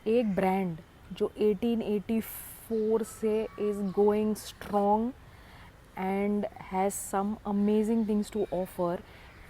एक ब्रांड जो 1884 से is going strong and has some amazing things to offer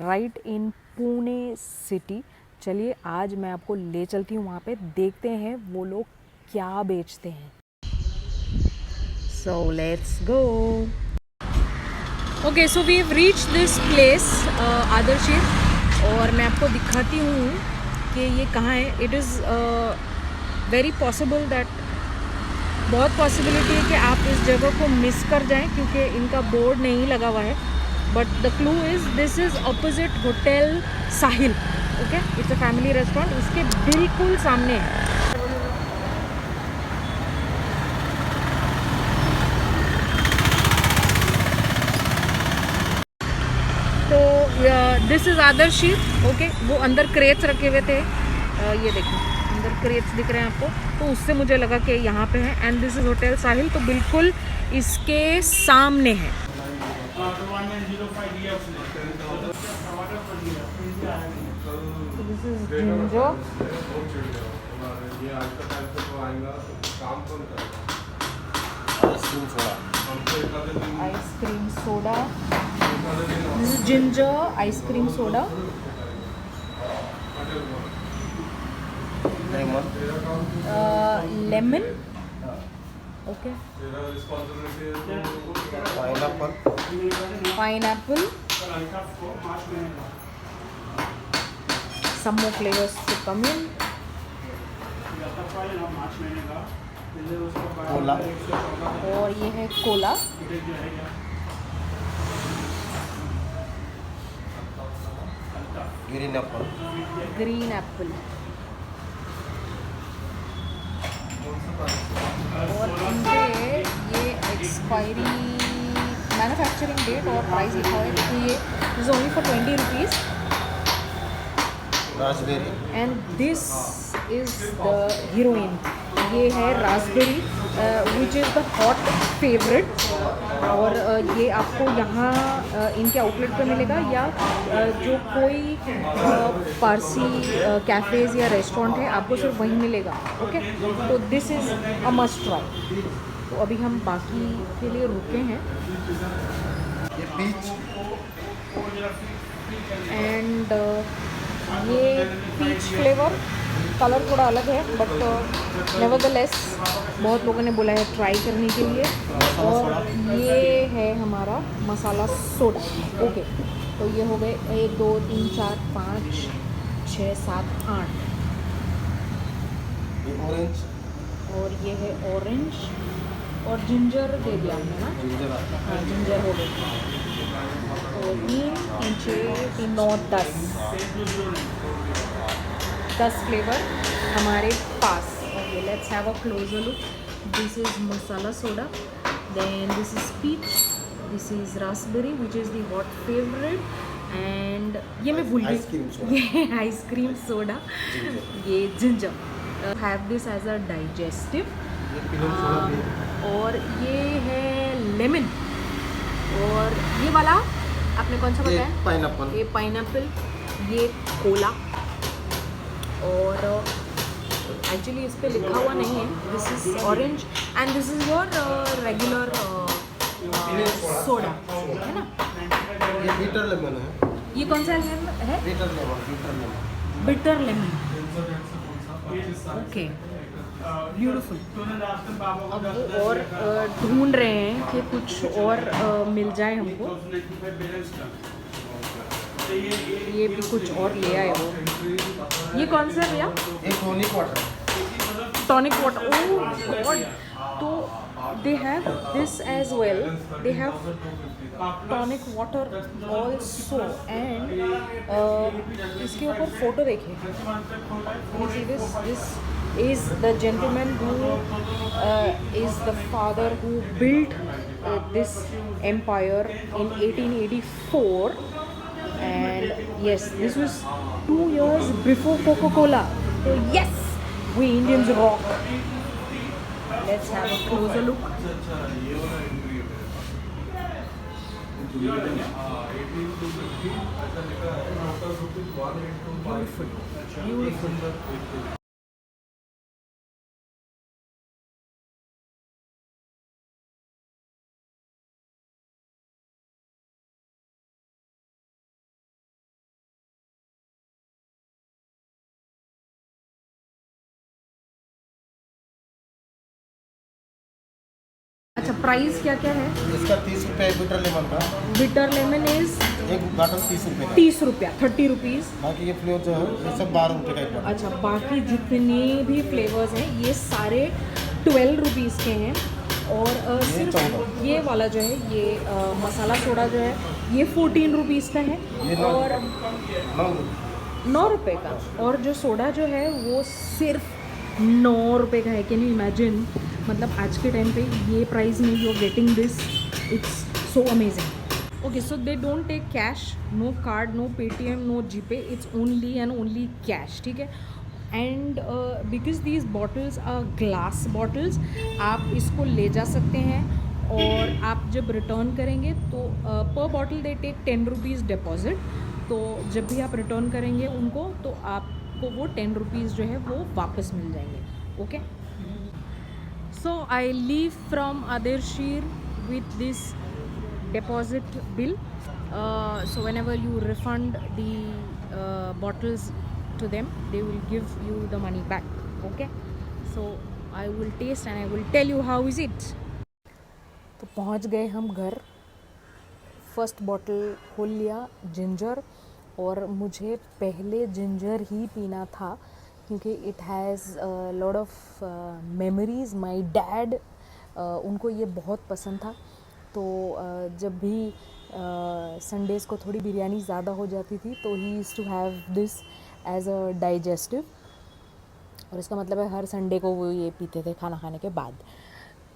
right in Pune city. चलिए आज मैं आपको ले चलती हूँ वहाँ पे, देखते हैं वो लोग क्या बेचते हैं। So let's go. Okay, so we have reached this place, आदर्शिव, और मैं आपको दिखाती हूँ कि ये कहाँ है। It is very possible that बहुत पॉसिबिलिटी है कि आप इस जगह को मिस कर जाएं क्योंकि इनका बोर्ड नहीं लगा हुआ है। But the clue is this is opposite hotel Sahil. Okay, it's a family restaurant, उसके बिल्कुल सामने है। तो दिस इज़ आदर्शिव। ओके, वो अंदर क्रेट्स रखे हुए थे, ये देखिए अंदर क्रेट्स दिख रहे हैं आपको, तो उससे मुझे लगा कि यहाँ पे है। एंड दिस इज़ होटल साहिल, तो बिल्कुल इसके सामने है। This is ginger, ice cream soda. This is ginger ice cream soda, lemon, okay, pineapple, some more flavors to come in, Cola, और ये है Cola, green Apple, green Apple, और इनके ये एक्सपायरी मैन्युफैक्चरिंग डेट और प्राइस लिखा हुआ है। देखिए ये is only for 20 rupees. Raspberry, and this is the heroine, ये है Raspberry which is the hot favourite. और ये आपको यहाँ इनके आउटलेट पे मिलेगा, या जो कोई पारसी कैफ़ेज़ या रेस्टोरेंट है आपको सिर्फ वहीं मिलेगा। ओके, तो this is a must try. तो अभी हम बाकी के लिए रुके हैं। ये पीच, एंड ये पीच फ्लेवर, कलर थोड़ा अलग है बट नेवरदलेस बहुत लोगों ने बोला है ट्राई करने के लिए। और ये है हमारा मसाला सोडा। ओके, तो ये हो गए 1 2 3 4 5 6 7 8, ये ऑरेंज, और ये है ऑरेंज, और जिंजर दे दिया हमने ना। जिंजर आता है। हाँ, जिंजर हो गई। तो 3 3 6 3 9 10 फ्लेवर हमारे पास। Okay, let's have a closer look. This is masala soda, then this is peach, this is raspberry which is the hot favourite, and ये मैं भूल गई, ये आइसक्रीम सोडा, ये ginger. Have this as a digestive. और ये है लेमन, और ये वाला आपने कौन सा बताया? पाइनएप्पल, ये पाइनएप्पल, ये कोला, और एक्चुअली इस पे लिखा हुआ नहीं है। This is orange and this is your regular soda, है ना? ये बिटर लेमन है। ये कौन सा है? Bitter lemon, bitter lemon. Okay, beautiful. अब वो और ढूंढ रहे हैं कि कुछ और मिल जाए हमको। ये भी कुछ और ले आए वो। ये कौन सा है भैया? एक tonic water, tonic water. Oh god, तो they have this as well, they have tonic water also. And इसके ऊपर फोटो देखिए, this is the gentleman who is the father who built this empire in 1884, and yes, this was 2 years before Coca-Cola. So yes, we Indians rock. Let's have a closer look. Beautiful, beautiful. अच्छा, price क्या क्या है? इसका 30 रुपये bitter lemon का, bitter lemon is एक bottle 30 रुपये का। 30 रुपया, 30 रुपीज़। बाकी ये फ्लेवर जो है ये सब 12 रुपये का एक बॉटल। अच्छा, बाकी जितने भी फ्लेवर्स हैं ये सारे 12 रुपीज़ के हैं। और सिर्फ 14। ये वाला जो है, ये मसाला सोडा जो है, ये 14 रुपीज़ का है। ये और 9 रुपये का। और जो सोडा जो है वो सिर्फ 9 रुपये का है। Can you imagine? मतलब आज के टाइम पे ये प्राइस में you are getting this, it's so amazing. Okay, so they don't take cash, no card, no Paytm, no GPay, it's only and only cash, ठीक है। And because these bottles are glass bottles, आप इसको ले जा सकते हैं। और आप जब रिटर्न करेंगे तो per bottle they take 10 rupees deposit. तो जब भी आप रिटर्न करेंगे उनको तो आपको वो 10 रुपीज़ जो है वो वापस मिल जाएंगे। Okay, so I leave from आदिरशीर with this deposit bill. So whenever you refund the bottles to them, they will give you the money back. Okay, so I will taste and I will tell you how is it. तो पहुंच गए हम घर। First bottle खोल लिया ginger, और मुझे पहले जिंजर ही पीना था क्योंकि it has lot of memories. My dad, उनको ये बहुत पसंद था। तो जब भी संडेज़ को थोड़ी बिरयानी ज़्यादा हो जाती थी तो he used to have this as a digestive. और इसका मतलब है हर संडे को वो ये पीते थे खाना खाने के बाद।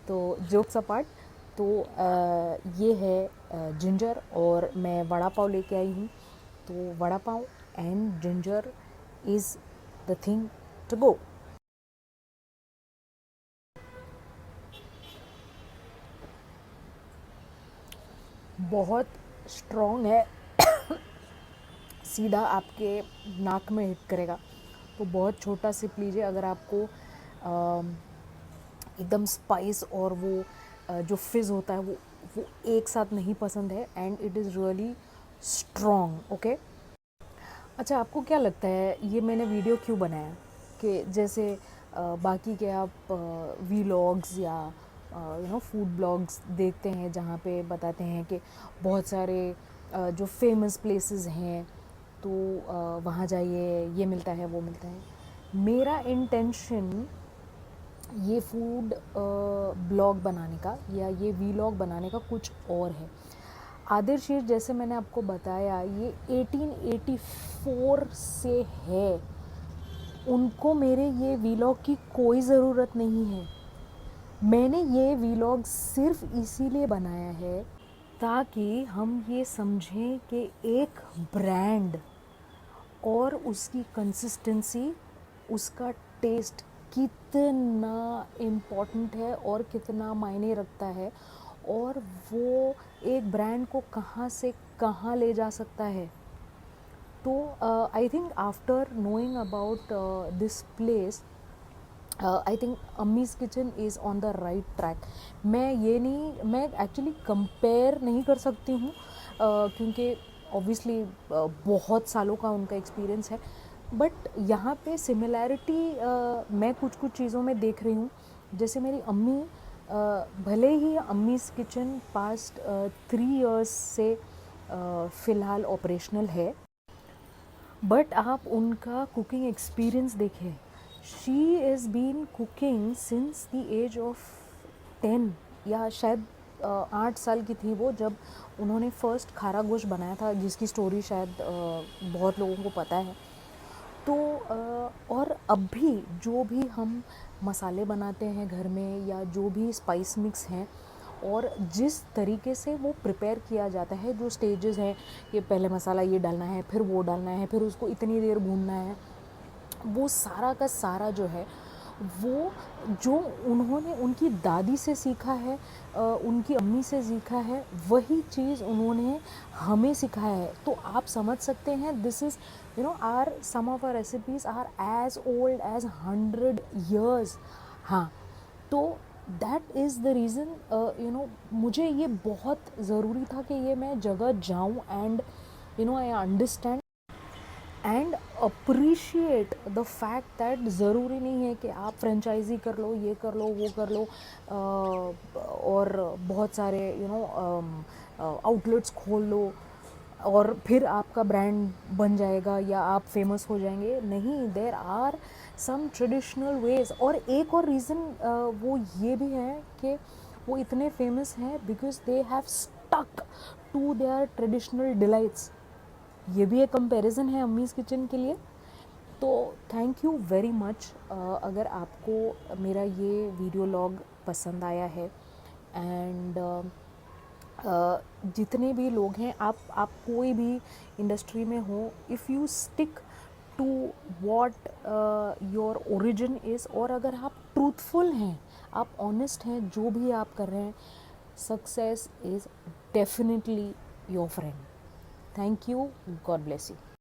तो जोक्स अपार्ट, तो ये है जिंजर। और मैं वड़ा पाव लेके आई हूँ, तो vada pav and ginger is the thing to go. बहुत स्ट्रॉन्ग है सीधा आपके नाक में हिट करेगा। तो बहुत छोटा सिप लीजिए अगर आपको एकदम स्पाइस और वो जो फिज़ होता है वो एक साथ नहीं पसंद है। And it is really strong. Okay, अच्छा, आपको क्या लगता है ये मैंने वीडियो क्यों बनाया? कि जैसे बाकी के आप वीलॉग्स या फूड ब्लॉग्स देखते हैं जहाँ पे बताते हैं कि बहुत सारे जो फेमस प्लेसेस हैं तो वहाँ जाइए, ये मिलता है वो मिलता है। मेरा इंटेंशन ये फूड ब्लॉग बनाने का या ये वीलॉग बनाने का कुछ और है। आदिरशीर, जैसे मैंने आपको बताया, ये 1884 से है। उनको मेरे ये वीलॉग की कोई ज़रूरत नहीं है। मैंने ये वीलॉग सिर्फ इसीलिए बनाया है ताकि हम ये समझें कि एक ब्रांड और उसकी कंसिस्टेंसी, उसका टेस्ट कितना इम्पॉर्टेंट है और कितना मायने रखता है, और वो एक ब्रांड को कहाँ से कहाँ ले जा सकता है। तो I think after knowing about this place, I think Ammi's kitchen is on the right track. मैं एक्चुअली कंपेयर नहीं कर सकती हूँ क्योंकि ऑब्वियसली बहुत सालों का उनका एक्सपीरियंस है। बट यहाँ पे सिमिलैरिटी मैं कुछ चीज़ों में देख रही हूँ। जैसे मेरी अम्मी, भले ही अम्मीज़ किचन पास्ट 3 इयर्स से फ़िलहाल ऑपरेशनल है, बट आप उनका कुकिंग एक्सपीरियंस देखें। She is been cooking since the age of 10 या शायद 8 साल की थी वो जब उन्होंने फ़र्स्ट खारा गोश्त बनाया था, जिसकी स्टोरी शायद बहुत लोगों को पता है। तो और अब भी जो भी हम मसाले बनाते हैं घर में या जो भी स्पाइस मिक्स हैं और जिस तरीके से वो प्रिपेयर किया जाता है, जो स्टेजेस हैं कि पहले मसाला ये डालना है, फिर वो डालना है, फिर उसको इतनी देर भूनना है, वो सारा का सारा जो है वो जो उन्होंने उनकी दादी से सीखा है, उनकी अम्मी से सीखा है, वही चीज़ उन्होंने हमें सिखाया है। तो आप समझ सकते हैं this is are some of our recipes are as old as 100 years। हाँ, तो दैट इज़ द रीज़न मुझे ये बहुत ज़रूरी था कि ये मैं जगह जाऊँ and I understand. And appreciate the fact that ज़रूरी नहीं है कि आप फ्रेंचाइजी कर लो, ये कर लो, वो कर लो, और बहुत सारे आउटलेट्स खोल लो और फिर आपका ब्रांड बन जाएगा या आप फेमस हो जाएंगे। नहीं, there are some traditional ways. और एक और रीज़न वो ये भी है कि वो इतने फेमस हैं because they have stuck to their traditional delights. ये भी एक कंपैरिजन है अम्मीज़ किचन के लिए। तो थैंक यू वेरी मच। अगर आपको मेरा ये वीडियो लॉग पसंद आया है एंड जितने भी लोग हैं, आप कोई भी इंडस्ट्री में हो, if you stick to what your origin is, और अगर आप ट्रूथफुल हैं, आप ऑनेस्ट हैं जो भी आप कर रहे हैं, success is definitely your friend. Thank you. God bless you.